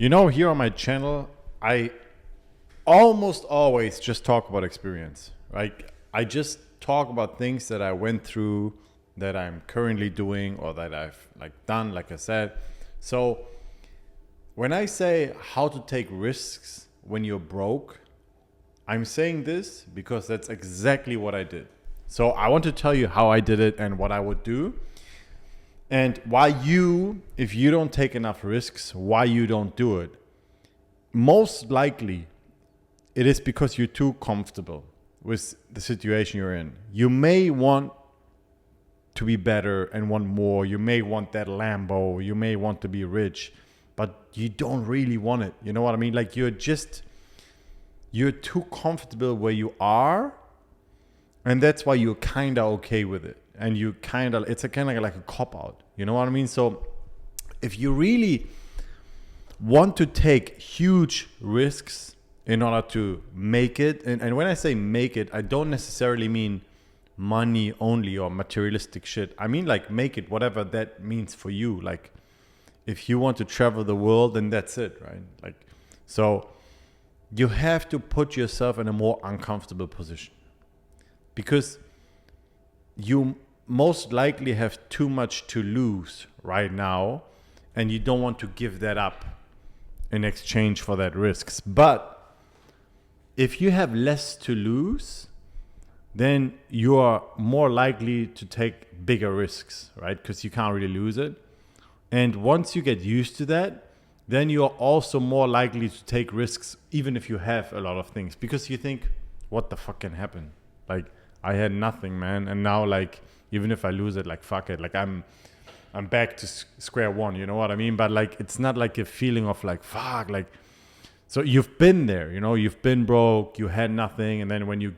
Here on my channel, I almost always just talk about experience, right? I just talk about things that I went through, that I'm currently doing, or that I've done, like I said. So when I say how to take risks when you're broke, I'm saying this because that's exactly what I did. So I want to tell you how I did it and what I would do. And why if you don't take enough risks, why you don't do it. Most likely, it is because you're too comfortable with the situation you're in. You may want to be better and want more. You may want that Lambo. You may want to be rich, but you don't really want it. You know what I mean? Like you're too comfortable where you are, and that's why you're kind of okay with it. And it's kind of like a cop out. You know what I mean? So if you really want to take huge risks in order to make it, and when I say make it, I don't necessarily mean money only or materialistic shit. I mean like make it whatever that means for you. Like if you want to travel the world, then that's it, right? So you have to put yourself in a more uncomfortable position because you most likely have too much to lose right now, and you don't want to give that up in exchange for that risks. But if you have less to lose, then you are more likely to take bigger risks, right? Because you can't really lose it. And once you get used to that, then you're also more likely to take risks even if you have a lot of things, because you think, what the fuck can happen? Like I had nothing, man, and now even if I lose it, fuck it, I'm back to square one, you know what I mean? But it's not like a feeling of fuck, so you've been there, you've been broke, you had nothing, and then when you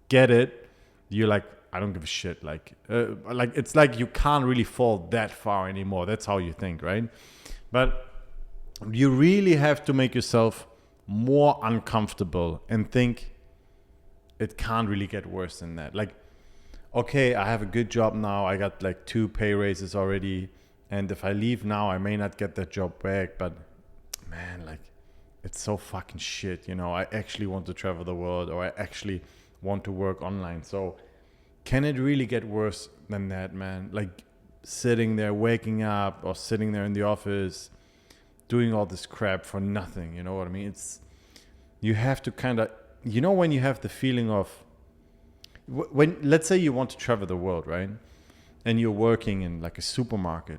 get it, you're like, I don't give a shit. It's like you can't really fall that far anymore. That's how you think, right? But you really have to make yourself more uncomfortable and think it can't really get worse than that. Okay, I have a good job now. I got 2 pay raises already. And if I leave now, I may not get that job back. But man, it's so fucking shit. I actually want to travel the world, or I actually want to work online. So can it really get worse than that, man? Sitting there, waking up, or sitting there in the office, doing all this crap for nothing. You know what I mean? You have to kind of, when you have the feeling of, when let's say you want to travel the world, right? And you're working in a supermarket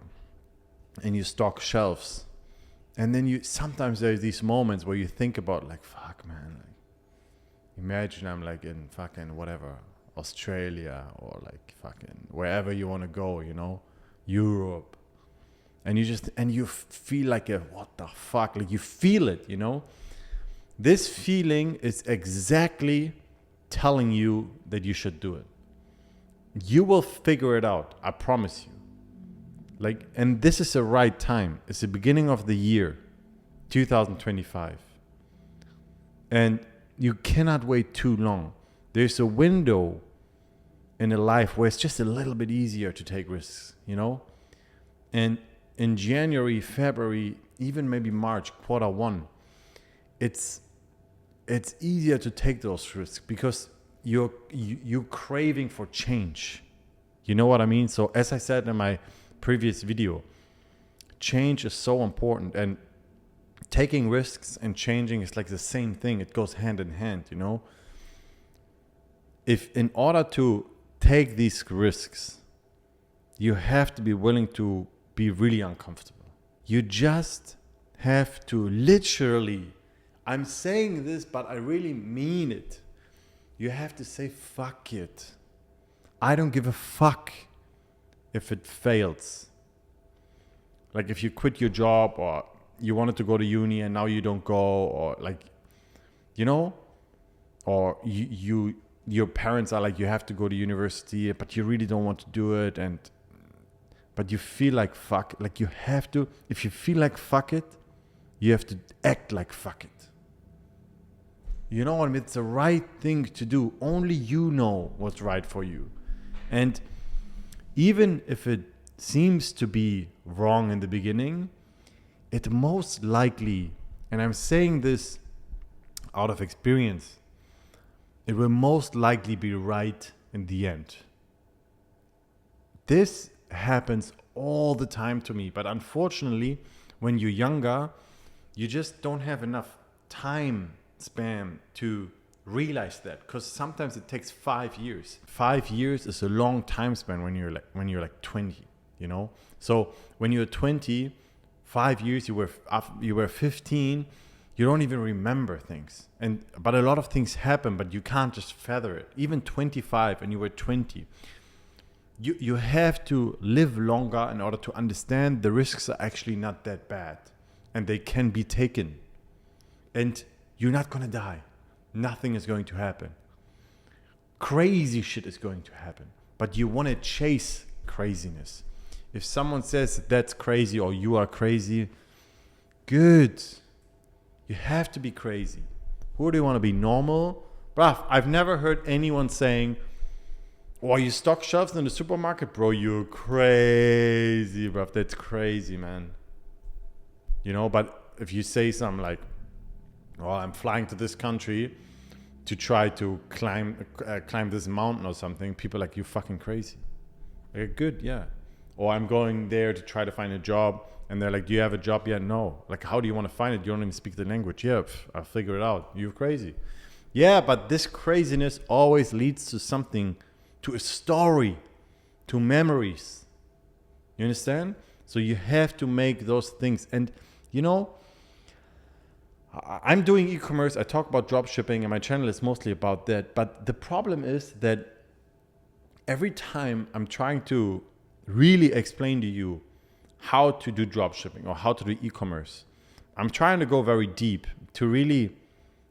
and you stock shelves, and then sometimes there's these moments where you think about fuck, man, imagine I'm in fucking whatever, Australia, or fucking wherever you want to go, Europe, and you feel what the fuck, you feel it, This feeling is exactly telling you that you should do it. You will figure it out, I promise you. And this is the right time. It's the beginning of the year, 2025. And you cannot wait too long. There's a window in a life where it's just a little bit easier to take risks, And in January, February, even maybe March, Q1, it's easier to take those risks because you're craving for change. You know what I mean? So as I said in my previous video, change is so important, and taking risks and changing is the same thing. It goes hand in hand, If in order to take these risks, you have to be willing to be really uncomfortable. You just have to literally, I'm saying this, but I really mean it. You have to say, fuck it. I don't give a fuck if it fails. If you quit your job, or you wanted to go to uni and now you don't go, or or your parents are you have to go to university, but you really don't want to do it, but you feel fuck, you have to. If you feel fuck it, you have to act fuck it. You know what I mean? It's the right thing to do. Only you know what's right for you. And even if it seems to be wrong in the beginning, it most likely, and I'm saying this out of experience, it will most likely be right in the end. This happens all the time to me, but unfortunately, when you're younger, you just don't have enough time span to realize that, because sometimes it takes 5 years. 5 years is a long time span when you're like 20, you know. So when you're 20, 5 years, you were 15, you don't even remember things, but a lot of things happen, but you can't just feather it. Even 25 and you were 20, you have to live longer in order to understand the risks are actually not that bad and they can be taken, and you're not gonna die. Nothing is going to happen. Crazy shit is going to happen, but you want to chase craziness. If someone says that's crazy or you are crazy, good. You have to be crazy. Who do you want to be? Normal? Bruh, I've never heard anyone saying, oh, you stock shelves in the supermarket? Bro, you're crazy, bruv. That's crazy, man. You know, but if you say something like, well, I'm flying to this country to try to climb this mountain or something, people are like, you fucking crazy. Like, good, yeah. Or I'm going there to try to find a job, and they're like, do you have a job yet? No. Like, how do you want to find it? You don't even speak the language. Yeah, I'll figure it out. You're crazy. Yeah, but this craziness always leads to something, to a story, to memories. You understand? So you have to make those things. And, you know, I'm doing e-commerce. I talk about drop shipping, and my channel is mostly about that. But the problem is that every time I'm trying to really explain to you how to do drop shipping or how to do e-commerce, I'm trying to go very deep to really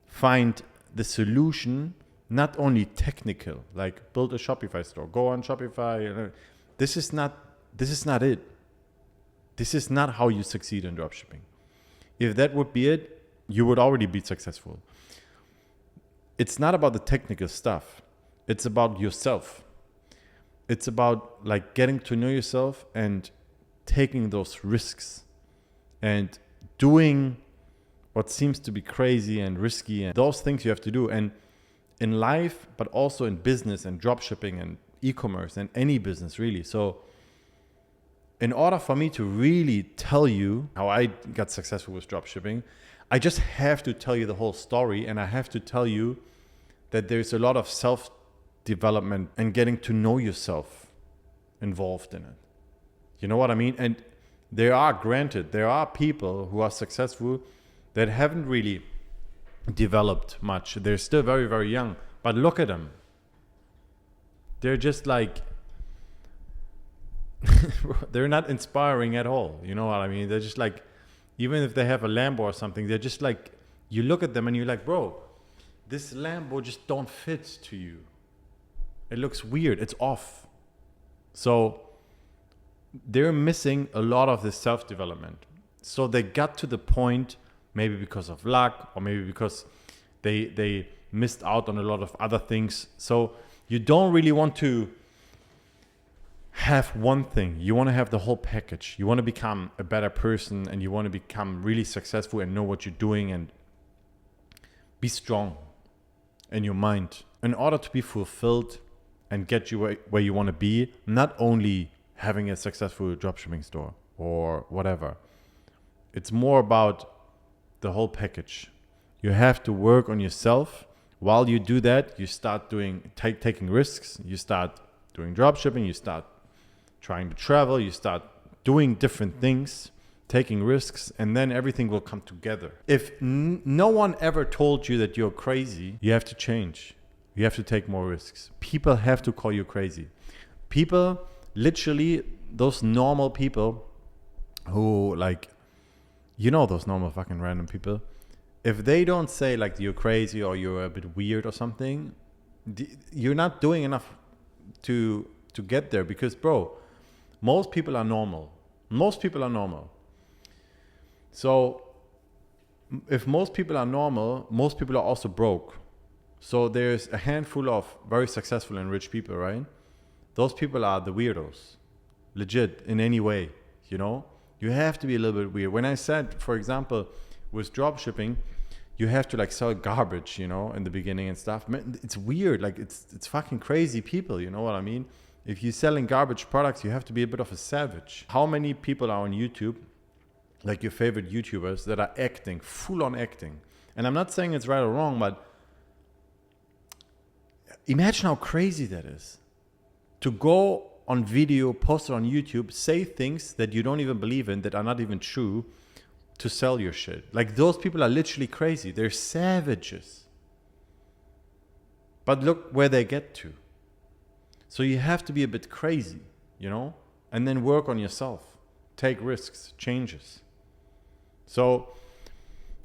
find the solution, not only technical, like build a Shopify store, go on Shopify. This is not it. This is not how you succeed in drop shipping. If that would be it, you would already be successful. It's not about the technical stuff. It's about yourself. It's about like getting to know yourself and taking those risks and doing what seems to be crazy and risky, and those things you have to do. And in life, but also in business and drop shipping and e-commerce and any business really. So in order for me to really tell you how I got successful with drop shipping, I just have to tell you the whole story, and I have to tell you that there's a lot of self-development and getting to know yourself involved in it. You know what I mean? And there are people who are successful that haven't really developed much. They're still very, very young, but look at them. They're just like, they're not inspiring at all. You know what I mean? They're just like, even if they have a Lambo or something, they're just like, you look at them and you're like, bro, this Lambo just don't fit to you. It looks weird. It's off. So they're missing a lot of the self-development. So they got to the point, maybe because of luck, or maybe because they missed out on a lot of other things. So you don't really want to have one thing. You want to have the whole package. You want to become a better person, and you want to become really successful and know what you're doing and be strong in your mind in order to be fulfilled and get you where you want to be. Not only having a successful dropshipping store or whatever. It's more about the whole package. You have to work on yourself. While you do that, you start taking risks. You start doing dropshipping. You start trying to travel. You start doing different things, taking risks, and then everything will come together. If no one ever told you that you're crazy, you have to change. You have to take more risks. People have to call you crazy. People, literally, those normal people who like, you know, those normal fucking random people, if they don't say like you're crazy or you're a bit weird or something, you're not doing enough to get there. Because bro, most people are normal. Most people are normal. So if most people are normal, most people are also broke. So there's a handful of very successful and rich people, right? Those people are the weirdos, legit, in any way, you know? You have to be a little bit weird. When I said, for example, with drop shipping, you have to like sell garbage, you know, in the beginning and stuff. Man, it's weird. Like it's fucking crazy people. You know what I mean? If you're selling garbage products, you have to be a bit of a savage. How many people are on YouTube, like your favorite YouTubers, that are acting, full on acting? And I'm not saying it's right or wrong, but imagine how crazy that is. To go on video, post it on YouTube, say things that you don't even believe in, that are not even true, to sell your shit. Like, those people are literally crazy. They're savages. But look where they get to. So you have to be a bit crazy, you know, and then work on yourself. Take risks, changes. So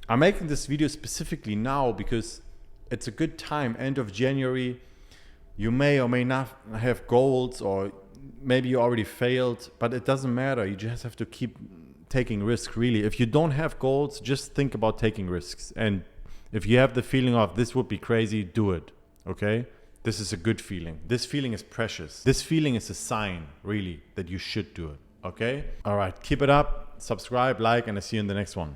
I'm making this video specifically now because it's a good time, end of January. You may or may not have goals, or maybe you already failed, but it doesn't matter. You just have to keep taking risks, really. If you don't have goals, just think about taking risks. And if you have the feeling of this would be crazy, do it, okay? This is a good feeling. This feeling is precious. This feeling is a sign, really, that you should do it, okay? All right, keep it up, subscribe, like, and I'll see you in the next one.